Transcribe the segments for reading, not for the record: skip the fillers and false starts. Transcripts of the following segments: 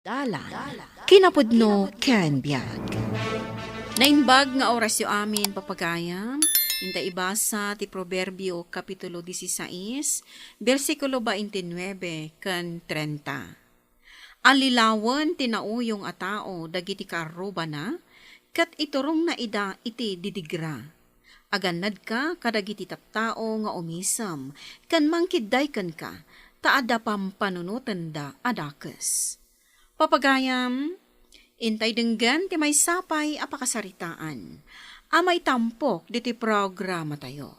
Dalan, kinapudno ken biag. Nainbag nga oras yu amin papagayam, inta ibasa ti Proverbio Kapitulo 16, versikulo 29 ken 30. Alilawan tinauyong a tao dagiti kaarruba na, kat iturong na ida iti didigra. Aganad ka kadagiti tattao nga umisam, kan mangkidday kan ka, taada pampanunutan da adakes. Papagayam, intay denggan ti may sapay apakasaritaan. Amay tampok diti programa tayo.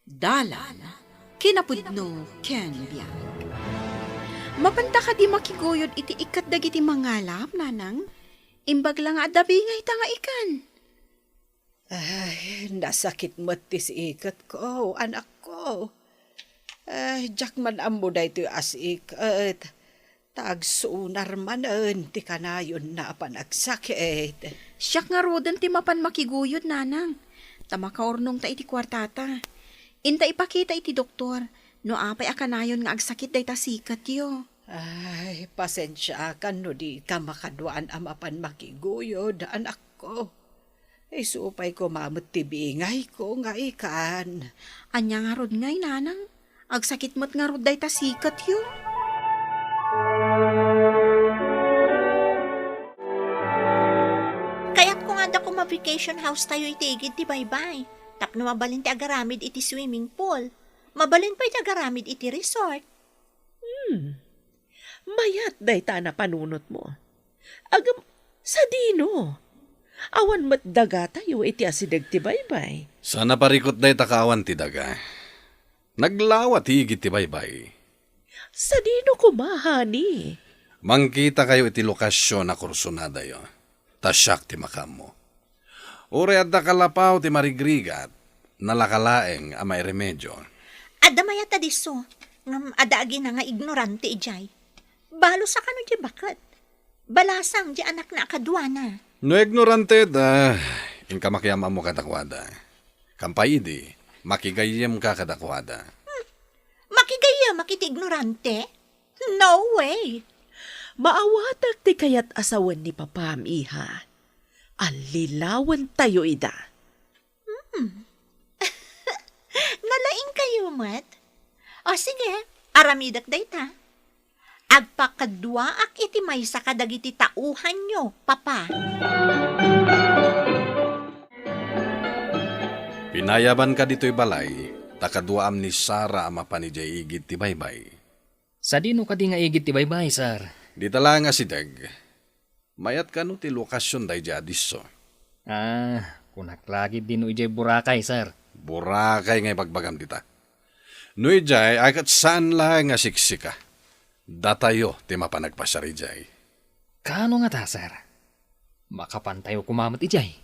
Dalan, kinapudno ken biag. Mapanta ka di makiguyod iti ikat dagiti mangalap, nanang. Imbag lang adabi nga ita nga ikan. Ay, nasakit mo ti si ikat ko, anak ko. Ay, jak man amo da ito as ikat. Tagsunar manen ti kanayon na panagsakit. Siyak nga rodan ti mapan makiguyod, nanang. Tama ka ornong ta iti kwartata. Inta ipakita iti doktor, no apay akanayon nga agsakit day ta sikat yo. Ay, pasensya ka no di ka makadwaan amapan makiguyod, anak ko. Ay, supay ko mamut ti bingay ko nga ikan. Anya nga rod ngay, nanang. Agsakit mo't nga rod day ta sikat yo. Kaya't kung anda ko ma-vacation house tayo itigid ti baybay. Tapno mabalin ti agaramid iti swimming pool. Mabalin pa iti agaramid iti resort. Mayat day ta na panunot mo. Agam, sa dino. Awan mat daga tayo iti asidag ti baybay. Sana parikot day takawan ti daga. Naglawat higit ti baybay. Sa dino kumahani. Mangkita kayo iti lokasyon na kursunada yo. Tasyak ti makam mo. Ure at kalapaw ti marigrigat. Nalakalaeng amay remedyo. Adda mayata diso. Ngam adaagi na nga ignorante ijay. Balo sa kano di bakat. Balasang di anak na akadwana. No ignorante da. Inka makiyama mo kadakwada. Kampay di. Makigayem ka kadakwada. Makigaya makiti ignorante? No way. Maawatak ti kayat asawan ni papam iha. Alilawan tayo ida. Nalaing kayo, mat? O sige, aramidak dayta. Agpakadwa ak iti maysa kadagiti tauhan nyo, papa. Pinayaban ka dito'y balay. Takaduam ni Sara ama pa ni Jay igit ti baybay. Sa dino ka di nga igit ti baybay, sir? Di tala nga si Deg. Mayat ka no ti lokasyon day jadiso. Kunak lagi dino ijay Boracay, sir. Burakay ngay pagbagam dita. No ijay, akat saan lang nga siksika. Datayo ti mapanagpasari jay. Kano nga ta, sir? Makapantayo kumamat ijay.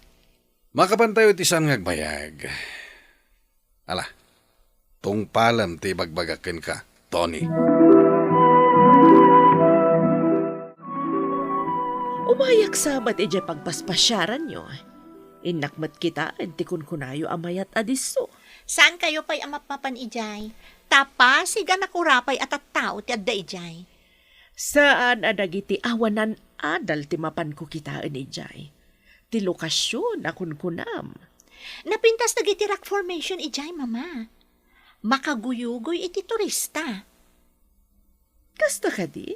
Makapantayo ti saan ngagbayag. Ala, tungpalam ti bagbagakin ka, Tony. Umayak sabat ija pagpaspasyaran nyo. Inakmat kita ti kunkunayo amayat adiso. Saan kayo pa'y amapapan ijay? Tapa, siga nakurapay at tao ti adda ijay. Saan adagiti awanan adal ti mapan ko kitaan ijay. Ti lokasyon akun kunam. Napintas na giti rock formation ijay, mama. Makaguyugoy iti turista. Kasta ka di?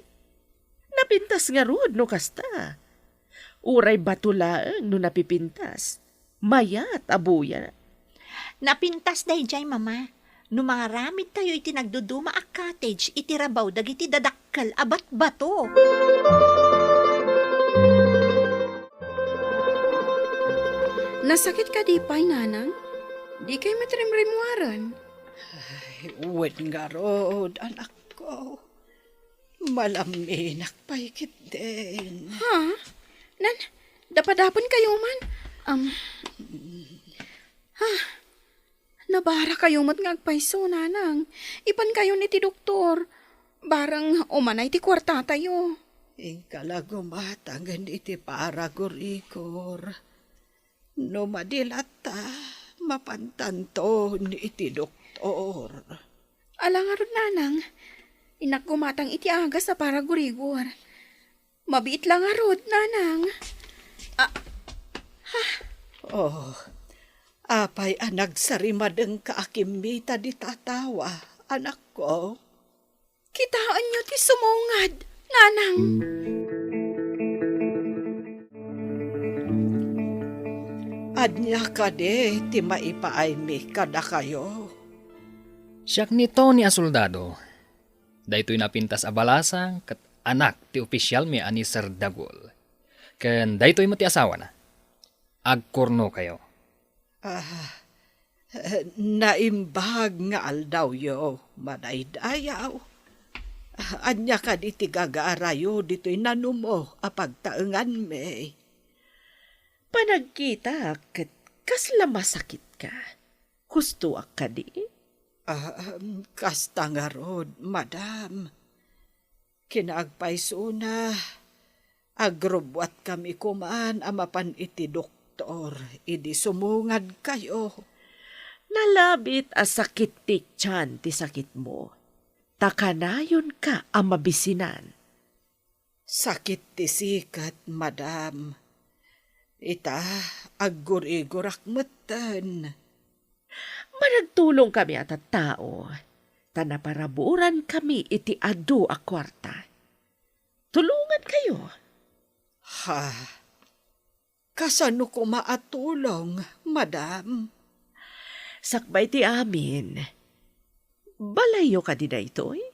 Napintas nga rod no kasta. Uray batulaang no napipintas. Mayat abuya. Napintas da ijay, mama. No mga ramid tayo iti nagduduma a cottage, iti rabaw dagiti dadakkel abat bato. Nasakit ka di pa'y, nanang? Di kay matrimrimwaran. Ay, uwed nga rod, anak ko. Malaminak paikit din. Ha? Nan, dapadapon kayo man. Nabara kayo mat ngagpaiso, nanang. Ipan kayo ni ti doktor. Barang umanay ti kwarta tayo. Ingkalago matangan iti paragurikor. No madilata, mapantanto ni iti doktor. Alang arod, nanang. Inak gumatang iti aga sa paragurigor. Mabiit lang arod, nanang. Oh, apay anak sarimadeng kaakimita di tatawa, anak ko. Kitaan nyo ti sumungad, nanang. Adnya ka de, ti maipaay mi kada kayo. Siyak nito ni a soldado. Daytoy napintas a balasang kat anak ti opisyal mi ani Sir Dagol. Ken daytoy mo ti asawa na. Agkorno kayo. Naimbag nga aldaw yo, manaydayaw. Anya ka di ti gagaarayo, dito'y nanumo, apagtaengan me. Panagkita ket kasla masakit ka. Gusto ka di? Kasta nga rod, madam. Kinaagpaisuna, agrobwat kami kumaan amapan iti doktor, idi sumungad kayo. Nalabit a sakit ti tiyan ti sakit mo. Takanayon ka ang mabisinan. Sakit ti sikat, madam. Ita, aggur-igurak meten. Managtulong kami at tao. Tanaparaburan kami iti adu a kwarta. Tulungan kayo. Ha? Kasano ko maatulong, madam? Sakbay ti amin. Balayo ka di na ito'y?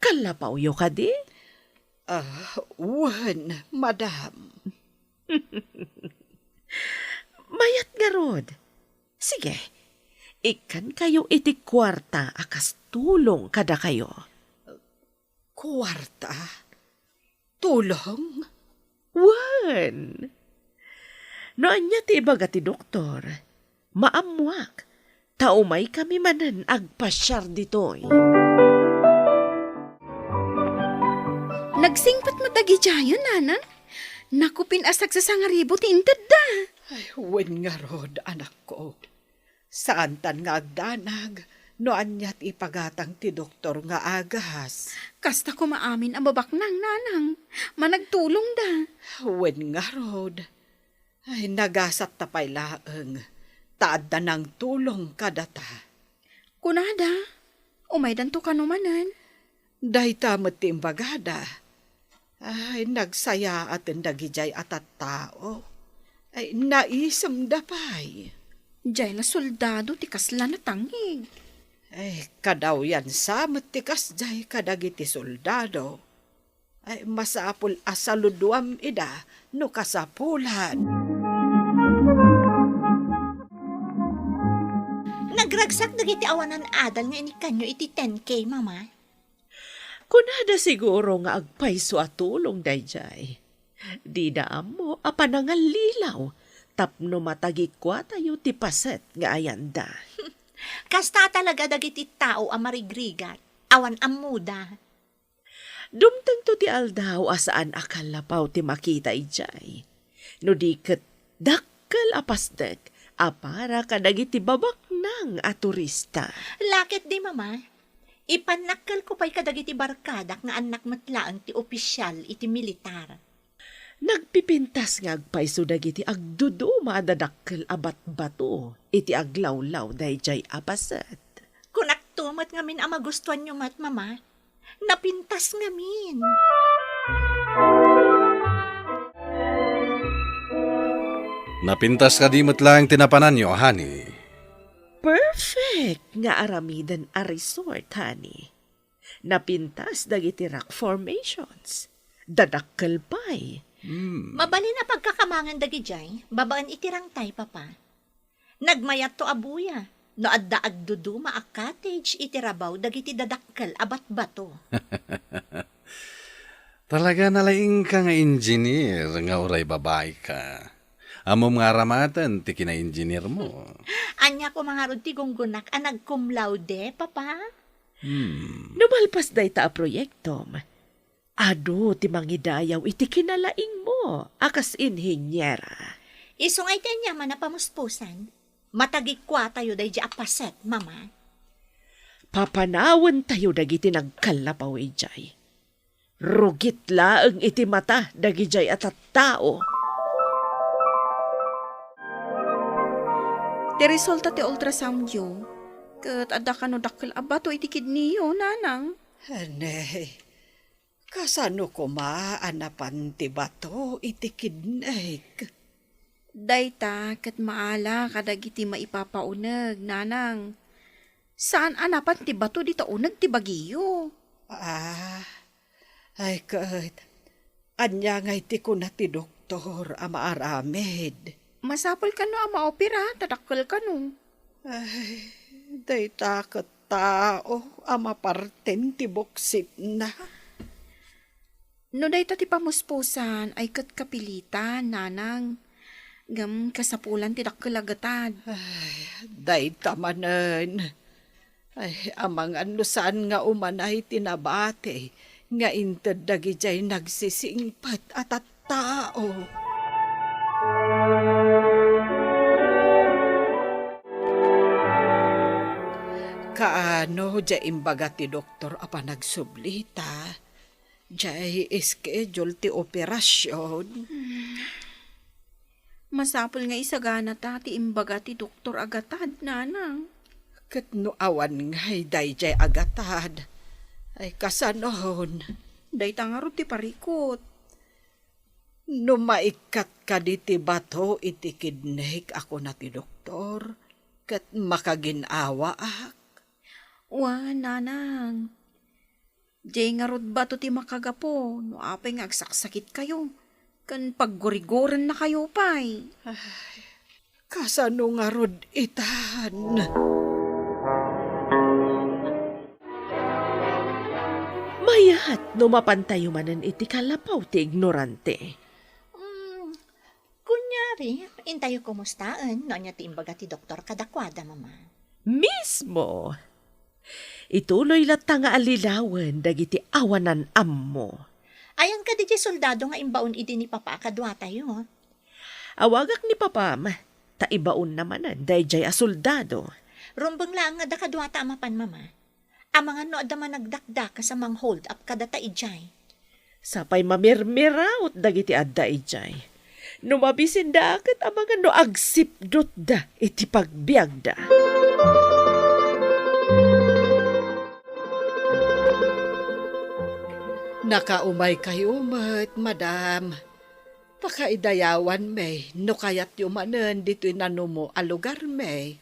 Kalapaw yo ka di? Wan, madam. Mayat nga rod. Sige, ikan kayo iti kwarta akas tulong kada kayo. Kwarta? Tulong? Wan! Noan niya ti ibaga ti doktor, maamuak, taumay kami manan agpasyar ditoy. Nagsingpat mo tagi jayon, nanang. Nakupin asag sa sangaribo ti intad da. Ay, wen nga rod, anak ko. Saan tan nga agdanag, noan niya't ipagatang ti doktor nga agas. Kasta ko maamin ang babaknang, nanang. Managtulong da. Wen nga rod. Ay, nagasat tapay laeng. Taad na ng tulong kadata. Kunada, umaydan to kanumanan. Day tamat ti imbagada. Ay, nagsaya at dagijay at tao. Ay, naisam dapay. Diyay na soldado ti kasla na tangig. Ay, kadaw yan samat ti kasjay kadagiti soldado. Ay, masapul asaluduam ida no kasapulan. Nagragsak dagiti awanan adal nga inikanyo iti 10K, mama. Kunada siguro nga agpayso at tulong dayjay. Di daam mo apanangal lilaw, tapno matagikwa tayo ti paset nga ayanda. Kasta talaga dagiti tao ang marigrigat, awan amuda. Dumtang to ti aldaw asaan akalapaw ti makita ijay. No di ket dakkel apasdek, apara kadagiti babak nang a turista. Lakit di, mama. Ipanakkel ko pa'y kadagiti barkadak nga anak matlaang ti opisyal iti militar. Nagpipintas nga agpayso dagiti agdudu madadakkel abat bato iti aglawlaw dayjay apaset. Kung aktumat ngamin ang magustuhan nyo mat, mama, napintas ngamin. Napintas ka di lang tinapanan nyo, honey. Perfect nga aramidan a resort, honey. Napintas dagiti rock formations. Dadakkel pa'y. Mabali na pagkakamangan dagijay, babaan itirang tay, papa. Nagmayat to abuya, no adda agduduma a cottage itirabaw dagiti dadakkel abat bato. Talaga nalaing ka nga engineer nga uray babae ka. Amom nga ramatan ti kina-engineer mo. Anya ko mga rod ti gunggunak a nag-cum laude, papa. Numalpas day ta a proyektom. Ado ti mangidayaw iti kinalaing mo, akas inhinyera. Isungay kanya man na pamuspusan. Matagikwa tayo day di apaset, mama. Papanawan tayo dagiti nagkalapaw ijay. Rugit laeng iti mata dagijay at tao. Ti resulta ti ultrasound yo. Kat adda ka no dakkel abato iti kidney yo, nanang. Anay, kasano ko maanapan ti bato iti kidney? Dayta, kat maala kadagiti maipapauneg, nanang. Saan anapan ti bato di tauneg ti bagiyo? Ay kat, anya nga iti ko na ti doktor ama aramid. Masapol ka no ama opera, tadakkel ka no. Ay, dayta kat tao ama parten ti boksit na. No dayta ti pamuspusan ay kat kapilitan, nanang. Gam kasapulan ti dakkel agatad. Dayta manen. Ay, amang ano saan nga umanay tinabate, nga inted dagijay nagsisingpat at tao. Kaano jay imbaga ti doktor apa nagsublita? Jay schedule ti operasyon. Masapol nga isagana ta ti imbaga ti doktor agatad, nanang. Kat no awan ngay dayjay agatad. Ay kasanon. Dayta nga ro ti parikot. No maikat ka di ti bato iti kidney ako na ti doktor. Kat makaginawa ak. Wa, nanang. Jay nga rod bato ti makagapo, no apay nga agsaksakit kayo. Kan paggurigoran na kayo pay. Kasano nga rod itan. Mayat no mapantayo manan iti kalapaw ti ignorante. Kunyari, intayo kumustaan, no niya ti imbaga ti doktor kadakwada, mama. Mismo. Ituloy lata nga alilawan dagiti awanan ammo. Ayan ka di soldado nga imbaon idi ni papa kadwa tayo. Awagak ni papam, taibaon namanan dayjay a soldado. Rumbang lang nga da kadwa ta mapan, mama. Amangan no adda managdakdak sa mang hold up kada ta ijay. Sapay mamirmiraut dagiti adda ijay. No mabisin daket amangan no agsipdot da iti pagbiag da. Nakaumay kayo met, madam. Pakaidayawan may, no kayat yumanen dito'y nanumo a lugar may.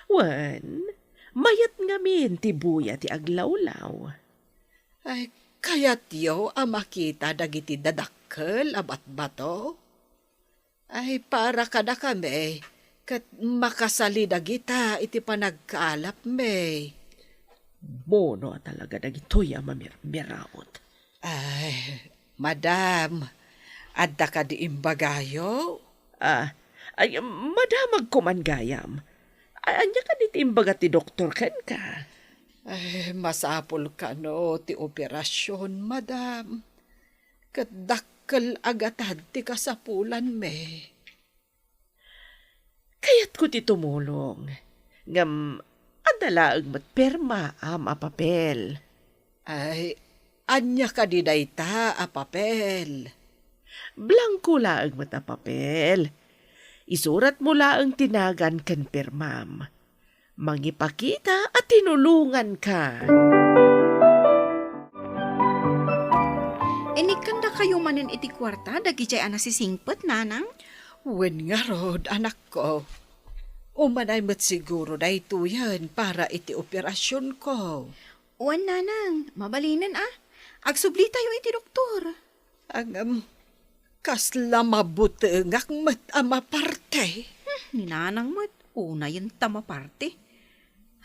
Wan, mayat ngamin ti buya ti aglawlaw. Ay, kayat yo a makita dagiti dadakkel abat bato. Ay, para kada kami, kat makasali dagita iti panagkaalap may. Mono talaga dagitoy a mamirmiraut. Ay, madam, adda ka di imbagayo? Ay, madamag ko man gayam. Anya ka di imbaga ti doktor ken ka? Ay, masapol ka no ti operasyon, madam. Kadakkel agatad ti kasapulan me. Kayat ko ti tumulong. Ngam, adalaang matperma a papel. Ay, anya ka di dayta a papel. Blanco laang mata papel. Isurat mo laang tinagan ken permam. Mangipakita at tinulungan ka. Inikanda kayo manen iti kwarta, dagijay anasisingpet, nanang. Wen nga rod, anak ko. Umanay mat siguro na ito yan para iti operasyon ko. Wan, nanang, mabalinan Agsubli tayo iti doktor. Ang kasla mabutengak mat ama parte. Ninanang mat, una yung tama parte.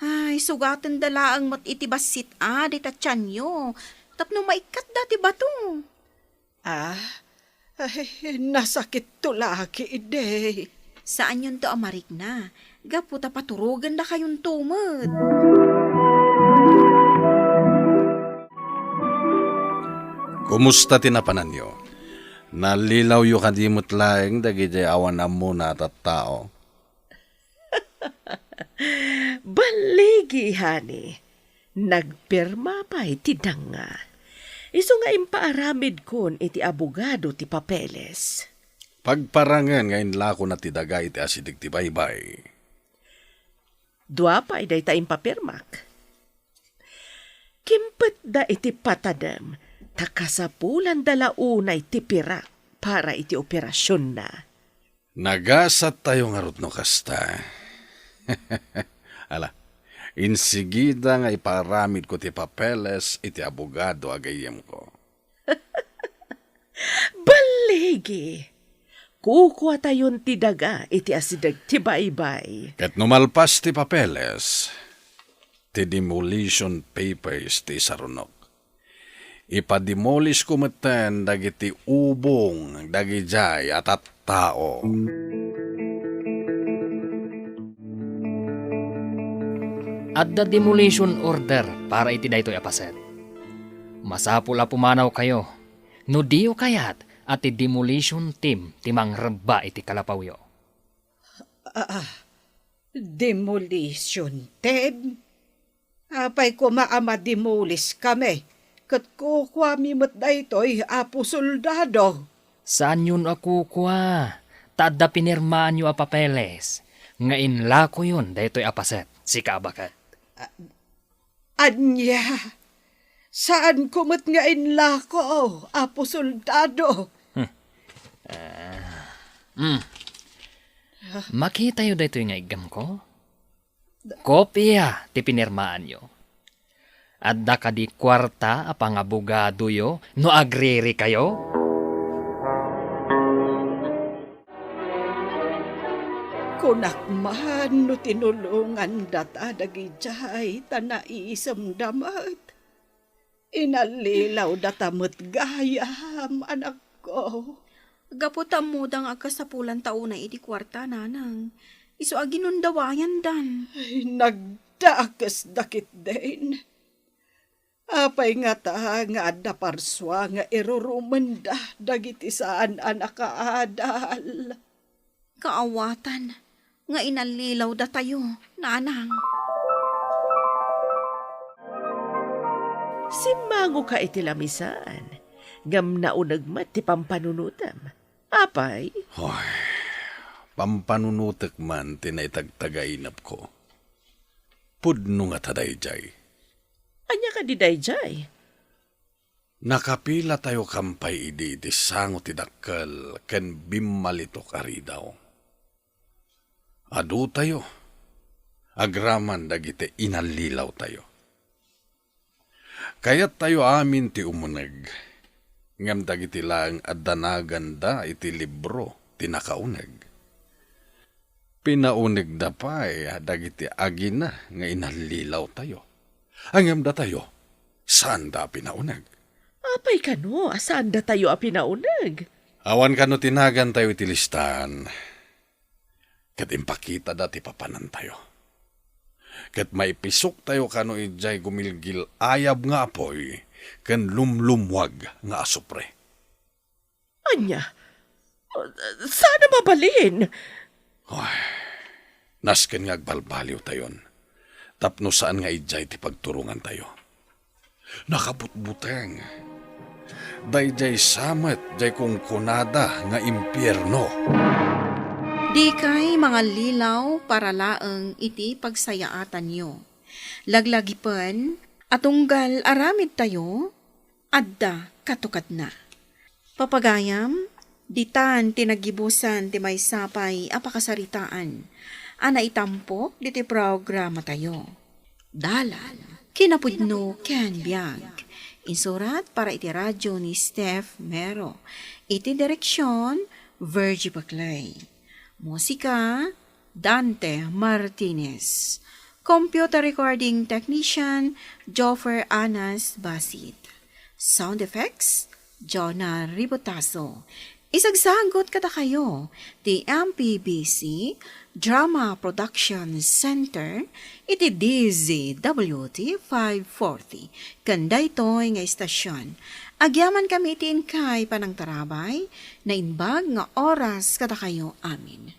Ay, sugatan dalaang mat iti basit di tatyanyo. Tapno maikat dati ba to? Ay, nasakit to laki ide. Saan yun to amarik na? Gaputa paturugan na kayong tumot. Kumusta tinapanan nyo? Nalilaw yu kadimot laeng dagiti awan mo na tao. Baligi, hani. Nagperma pa iti danga. Iso nga impaaramid kon iti abogado ti papeles. Pagparangan ngayon lako na tidaga iti asidig ti baybay. Dua pa iday taim papirmak. Kimpet da iti patadam, takasapulan dalaunay ti pirak para iti operasyon na. Nagasat tayo nga no kasta. Ala, insigida nga iparamid ko ti papeles iti abogado agayem ko. Baligi! Kukuha tayon ti daga iti asidag ti baybay. Ket numalpas ti papeles, ti demolition papers ti sarunok. Ipademolish ko meten dagiti ubong, dagijay at tao. At the demolition order para iti daytoy apaset. Masapula pumanaw kayo, no diyo kayat at ti demolition team timang reba iti kalapawyo. Demolition team? Apay ko maama demolis kami. Kat kukwami mo't daytoy apo soldado. Saan yun ako kuha? Tada pinirmaan nyo a papeles. Nga inla ko yun daytoy apaset, si kabakat. Anya, saan kumot nga inla ko, apo soldado? Makita yun daytoy nga igam ko? Kopya ti pinirmaan nyo. Adda ka di kwarta apang abogado yo no agriri kayo? Kunak man no tinulungan data dagijay tanaisam damat. Inalilaw datamot gayam anak ko. Gaputam mo dang agkasapulan taunay iti kwarta nanang. Iso aginundawayan dan. Ay, nagdakas dakit din. Apay nga ta nga adda parswa nga irurumenda dagiti saan anak kaadal. Kaawatan. Nga inalilaw da tayo, nanang. Simango ka iti lamisan. Ngam naunagmat ti pampanunutam. Apay, Hoy, pampanunutek man tinaitagtagainap ko. Pudno nga tadayjay. anya ka di dayjay. Nakapila tayo kampay idi ti sango ti dakkel ken bimmalitok ari daw. Adu tayo. Agraman dagiti inalilaw tayo. Kayat tayo amin ti umuneg. Ngam dagiti lang addanagan da iti libro ti nakauneg. Pinauneg da pa dagiti agina nga inalilaw tayo. Angam da tayo, saan da pinauneg? Apay kano, asaan da tayo a pinaunag? Awan kano tinagan tayo iti listan. Kat impakita dati papanan tayo. Kat maipisok tayo kano ijay gumilgil ayab nga apoy, kan lumlumwag nga asupre. Anya, sana mabalin? Ay, nasken nga agbalbaliw tayon. Tapno saan nga ijay ti pagturungan tayo. Nakabutbuteng. Dayjay samet, jay kung kunada nga impyerno. Di kay mga lilaw para laeng iti pagsayaatan nyo. Laglagipan, atunggal aramid tayo, adda katukad na. Papagayam, ditan tinagibusan ti may sapay apakasaritaan. Ana itampok diti programa tayo. Dalan, kinapudno ken biag. Insurat para iti radyo ni Steph Mero. Iti direksyon, Virgie Baclay. Musika, Dante Martinez. Computer recording technician, Joffer Anas Basit. Sound effects, Jonah Ribotaso. Isagsagot kata kayo, the MPBC Drama Production Center, iti DZWT 540. Kanday to'y nga istasyon. Agyaman kami iti inkay panang tarabay, na inbag nga oras kata kayo amin.